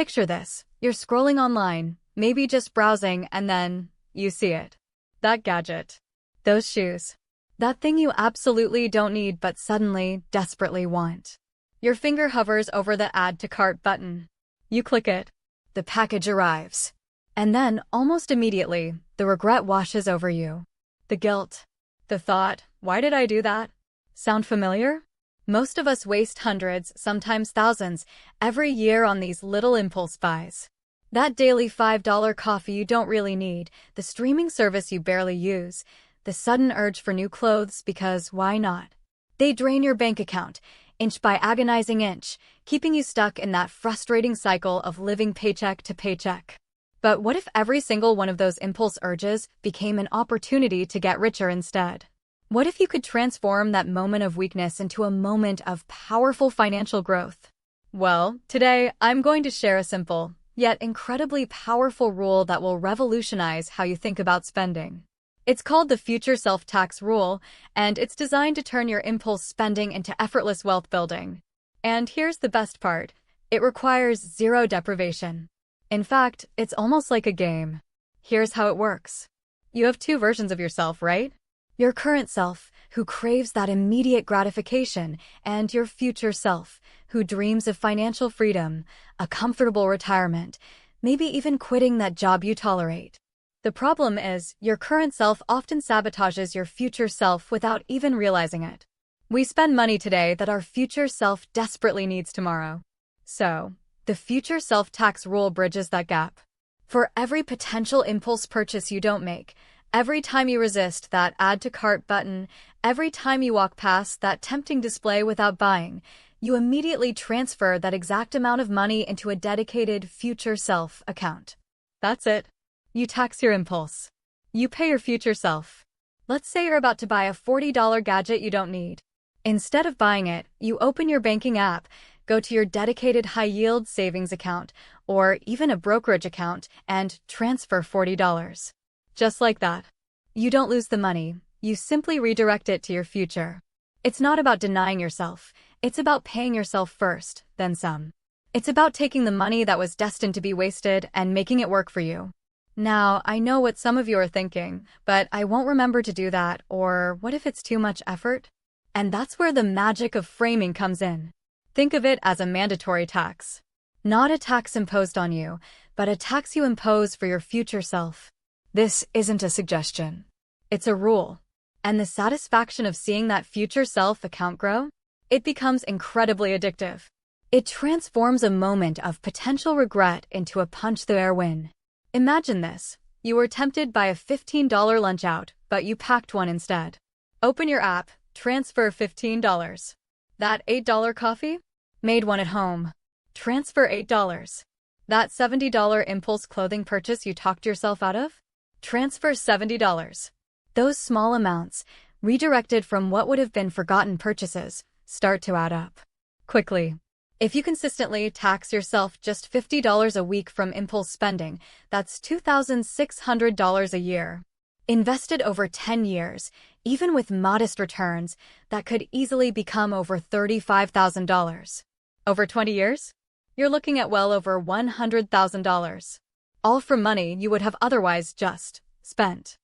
Picture this. You're scrolling online, maybe just browsing, and then you see it. That gadget. Those shoes. That thing you absolutely don't need but suddenly, desperately want. Your finger hovers over the Add to Cart button. You click it. The package arrives. And then, almost immediately, the regret washes over you. The guilt. The thought, why did I do that? Sound familiar? Most of us waste hundreds, sometimes thousands, every year on these little impulse buys. That daily $5 coffee you don't really need, the streaming service you barely use, the sudden urge for new clothes because why not? They drain your bank account, inch by agonizing inch, keeping you stuck in that frustrating cycle of living paycheck to paycheck. But what if every single one of those impulse urges became an opportunity to get richer instead? What if you could transform that moment of weakness into a moment of powerful financial growth? Well, today I'm going to share a simple, yet incredibly powerful rule that will revolutionize how you think about spending. It's called the Future Self-Tax Rule, and it's designed to turn your impulse spending into effortless wealth building. And here's the best part. It requires zero deprivation. In fact, it's almost like a game. Here's how it works. You have two versions of yourself, right? Your current self, who craves that immediate gratification, and your future self, who dreams of financial freedom, a comfortable retirement, maybe even quitting that job you tolerate. The problem is, your current self often sabotages your future self without even realizing it. We spend money today that our future self desperately needs tomorrow. So, the Future Self-Tax Rule bridges that gap. For every potential impulse purchase you don't make, every time you resist that Add to Cart button, every time you walk past that tempting display without buying, you immediately transfer that exact amount of money into a dedicated future self account. That's it. You tax your impulse. You pay your future self. Let's say you're about to buy a $40 gadget you don't need. Instead of buying it, you open your banking app, go to your dedicated high-yield savings account, or even a brokerage account, and transfer $40. Just like that. You don't lose the money, you simply redirect it to your future. It's not about denying yourself, it's about paying yourself first, then some. It's about taking the money that was destined to be wasted and making it work for you. Now, I know what some of you are thinking, but I won't remember to do that, or what if it's too much effort? And that's where the magic of framing comes in. Think of it as a mandatory tax. Not a tax imposed on you, but a tax you impose for your future self. This isn't a suggestion. It's a rule. And the satisfaction of seeing that future self account grow? It becomes incredibly addictive. It transforms a moment of potential regret into a punch-the-air win. Imagine this. You were tempted by a $15 lunch out, but you packed one instead. Open your app, transfer $15. That $8 coffee? Made one at home. Transfer $8. That $70 impulse clothing purchase you talked yourself out of? Transfer $70. Those small amounts, redirected from what would have been forgotten purchases, start to add up. Quickly. If you consistently tax yourself just $50 a week from impulse spending, that's $2,600 a year. Invested over 10 years, even with modest returns, that could easily become over $35,000. Over 20 years? You're looking at well over $100,000. All from money you would have otherwise just spent.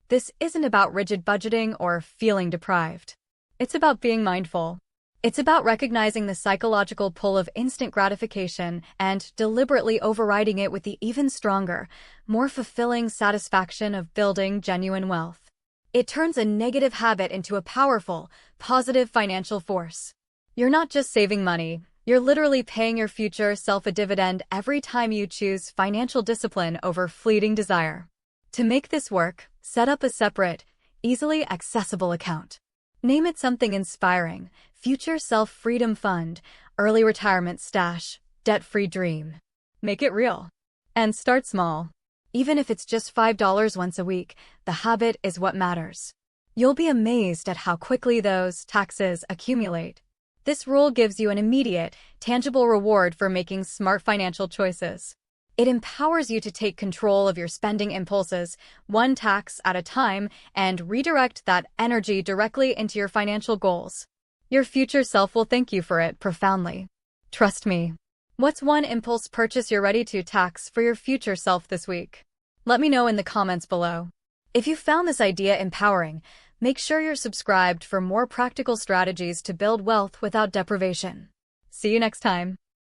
This isn't about rigid budgeting or feeling deprived. It's about being mindful. It's about recognizing the psychological pull of instant gratification and deliberately overriding it with the even stronger, more fulfilling satisfaction of building genuine wealth. It turns a negative habit into a powerful, positive financial force. You're not just saving money, you're literally paying your future self a dividend every time you choose financial discipline over fleeting desire. To make this work, set up a separate, easily accessible account. Name it something inspiring: Future Self-Freedom Fund, Early Retirement Stash, Debt-Free Dream. Make it real. And start small. Even if it's just $5 once a week, the habit is what matters. You'll be amazed at how quickly those taxes accumulate. This rule gives you an immediate, tangible reward for making smart financial choices. It empowers you to take control of your spending impulses, one tax at a time, and redirect that energy directly into your financial goals. Your future self will thank you for it profoundly. Trust me. What's one impulse purchase you're ready to tax for your future self this week? Let me know in the comments below. If you found this idea empowering, make sure you're subscribed for more practical strategies to build wealth without deprivation. See you next time.